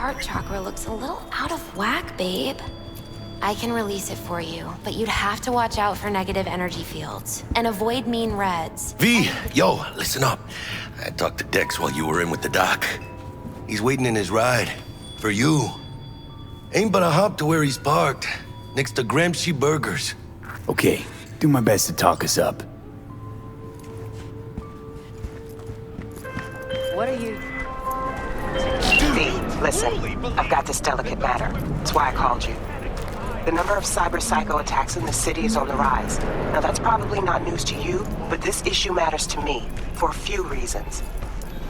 heart chakra looks a little out of whack, babe. I can release it for you, but you'd have to watch out for negative energy fields and avoid mean reds. V, yo, listen up. I talked to Dex while you were in with the doc. He's waiting in his ride. For you. Ain't but a hop to where he's parked. Next to Gramsci Burgers. Okay, do my best to talk us up. What are you... V, listen. I've got this delicate matter. That's why I called you. The number of cyber psycho attacks in the city is on the rise. Now that's probably not news to you, but this issue matters to me for a few reasons.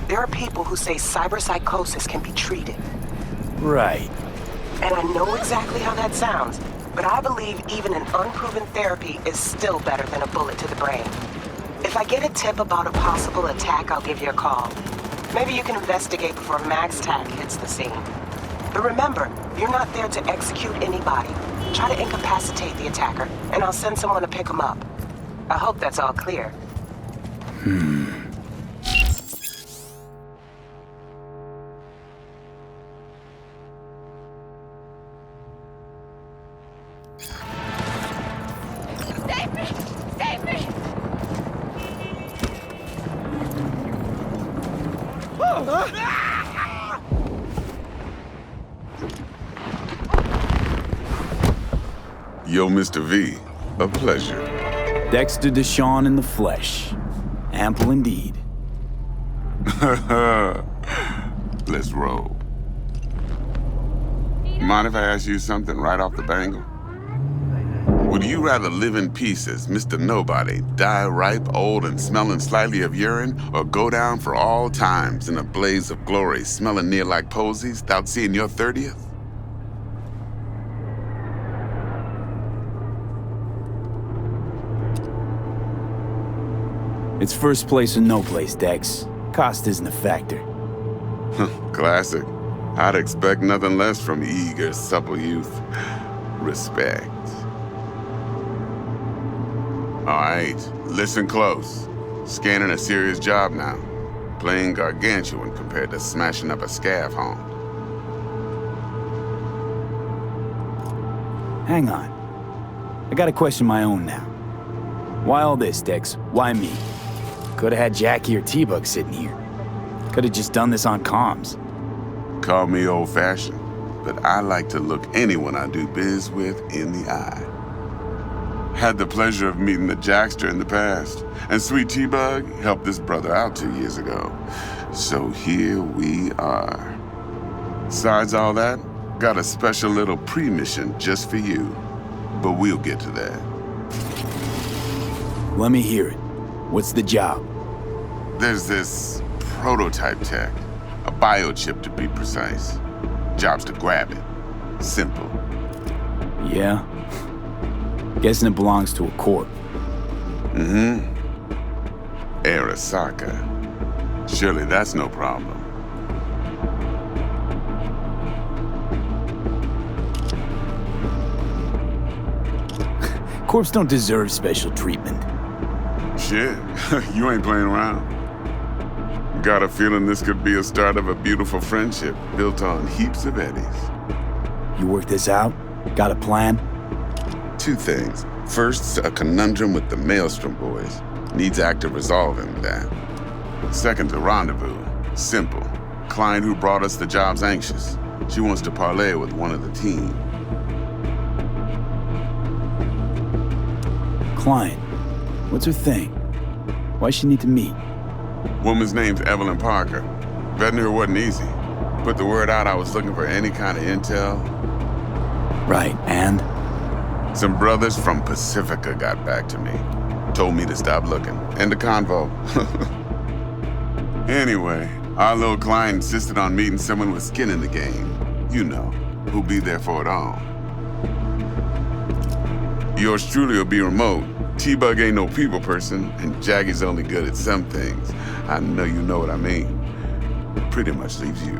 There are people who say cyber psychosis can be treated. Right. And I know exactly how that sounds, but I believe even an unproven therapy is still better than a bullet to the brain. If I get a tip about a possible attack, I'll give you a call. Maybe you can investigate before MaxTac hits the scene. But remember, you're not there to execute anybody. Try to incapacitate the attacker, and I'll send someone to pick him up. I hope that's all clear. Save me! Save me! Yo, Mr. V, a pleasure. Dexter Deshawn in the flesh. Ample indeed. Let's roll. Mind if I ask you something right off the bangle? Would you rather live in pieces, Mr. Nobody, die ripe, old, and smelling slightly of urine, or go down for all times in a blaze of glory, smelling near like posies, without seeing your 30th? It's first place or no place, Dex. Cost isn't a factor. Classic. I'd expect nothing less from eager, supple youth. Respect. All right, listen close. Scanning a serious job now. Playing gargantuan compared to smashing up a scav home. Hang on. I got a question of my own now. Why all this, Dex? Why me? Could've had Jackie or T-Bug sitting here. Could've just done this on comms. Call me old-fashioned, but I like to look anyone I do biz with in the eye. Had the pleasure of meeting the Jackster in the past, and sweet T-Bug helped this brother out 2 years ago. So here we are. Besides all that, got a special little pre-mission just for you. But we'll get to that. Let me hear it. What's the job? There's this prototype tech, a biochip to be precise. Job's to grab it. Simple. Yeah? Guessing it belongs to a corp. Mm-hmm. Arasaka. Surely that's no problem. Corps don't deserve special treatment. Shit, you ain't playing around. Got a feeling this could be a start of a beautiful friendship built on heaps of eddies. You work this out? Got a plan? 2 things. First, a conundrum with the Maelstrom boys. Needs active resolving with that. Second, a rendezvous. Simple. Client who brought us the job's anxious. She wants to parlay with one of the team. Client. What's her thing? Why she need to meet? Woman's name's Evelyn Parker. Vetting her wasn't easy. Put the word out I was looking for any kind of intel. Right, and? Some brothers from Pacifica got back to me. Told me to stop looking. End the convo. Anyway, our little client insisted on meeting someone with skin in the game. You know, who'll be there for it all. Yours truly will be remote. T-Bug ain't no people person, and Jaggy's only good at some things. I know you know what I mean. Pretty much leaves you.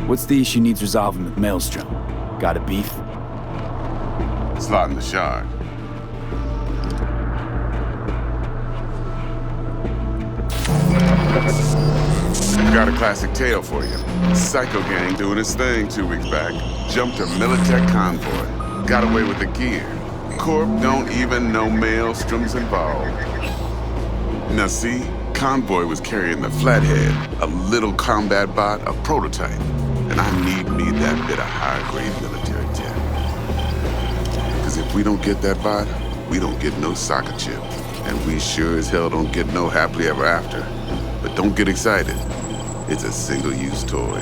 What's the issue needs resolving with Maelstrom? Got a beef? Slotting the shard. got a classic tale for you. Psycho gang doing his thing 2 weeks back. Jumped a Militech convoy. Got away with the gear. Corp don't even know Maelstrom's involved. Now see, convoy was carrying the Flathead, a little combat bot, a prototype. And I need that bit of high-grade military tech. Because if we don't get that bot, we don't get no soccer chip. And we sure as hell don't get no happily ever after. But don't get excited. It's a single-use toy.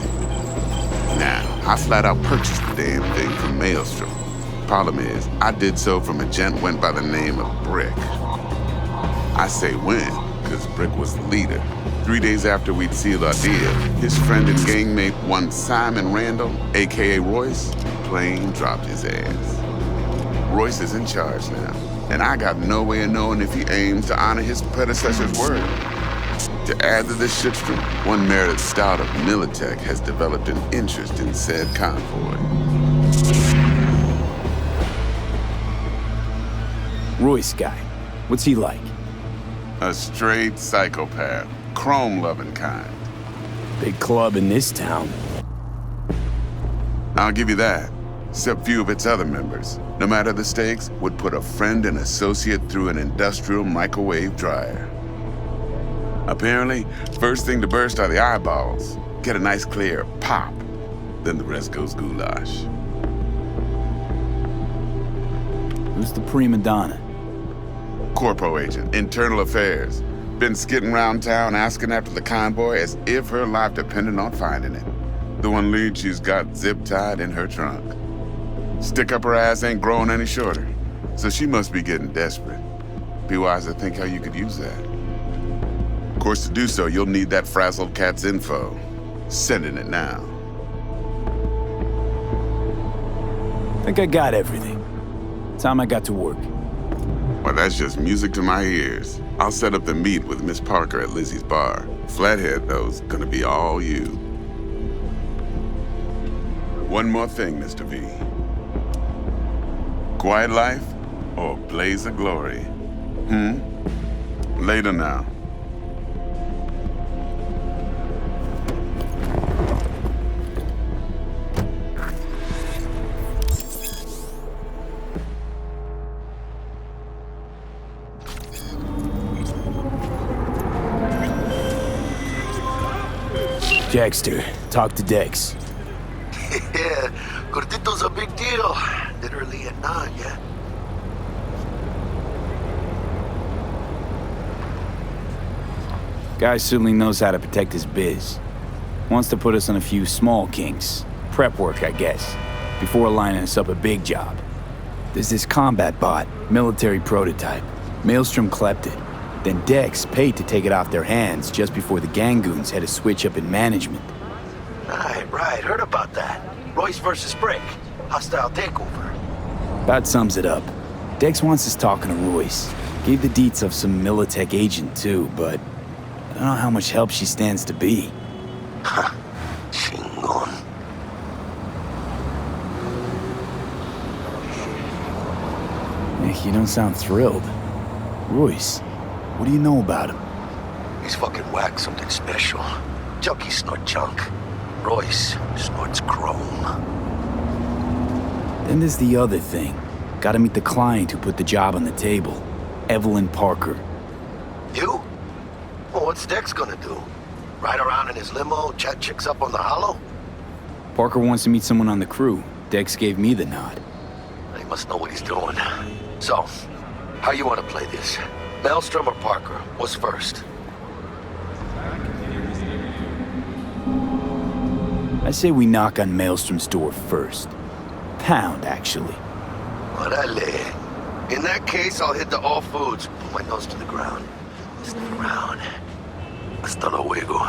Now, I flat out purchased the damn thing from Maelstrom. Problem is, I did so from a gent went by the name of Brick. I say when, because Brick was the leader. 3 days after we'd sealed our deal, his friend and gangmate, one Simon Randall, aka Royce, plain dropped his ass. Royce is in charge now, and I got no way of knowing if he aims to honor his predecessor's word. To add to this shitstorm, one Meredith Stout of Militech has developed an interest in said convoy. Royce guy. What's he like? A straight psychopath, chrome-loving kind. Big club in this town. I'll give you that. Except few of its other members, no matter the stakes, would put a friend and associate through an industrial microwave dryer. Apparently, first thing to burst are the eyeballs. Get a nice clear pop. Then the rest goes goulash. Who's the prima donna? Corpo agent, internal affairs. Been skidding around town asking after the convoy as if her life depended on finding it. The one lead she's got zip-tied in her trunk. Stick up her ass ain't growing any shorter, so she must be getting desperate. Be wise to think how you could use that. Of course, to do so, you'll need that frazzled cat's info. Sending it now. Think I got everything. Time I got to work. Well, that's just music to my ears. I'll set up the meet with Miss Parker at Lizzie's bar. Flathead, though's gonna be all you. One more thing, Mr. V. Quiet life or blaze of glory? Later now. Jackster, talk to Dex. Yeah, Gordito's a big deal. Literally and not, yeah. Guy certainly knows how to protect his biz. Wants to put us on a few small kinks. Prep work, I guess. Before lining us up a big job. There's this combat bot, military prototype. Maelstrom clept it. Then Dex paid to take it off their hands just before the Gangoons had a switch up in management. Right, heard about that. Royce versus Brick. Hostile takeover. That sums it up. Dex wants us talking to Royce. Gave the deets of some Militech agent too, but I don't know how much help she stands to be. Ha, chingon. Nick, you don't sound thrilled. Royce, what do you know about him? He's fucking whack, something special. Junkies snort junk. Royce snorts chrome. Then there's the other thing. Gotta meet the client who put the job on the table. Evelyn Parker. You? Well, what's Dex gonna do? Ride around in his limo, chat chicks up on the hollow? Parker wants to meet someone on the crew. Dex gave me the nod. He must know what he's doing. So, how you want to play this? Maelstrom or Parker? What's first? I say we knock on Maelstrom's door first. Pound, actually. Orale. In that case, I'll hit the all foods. Put my nose to the ground. To the ground. Hasta luego.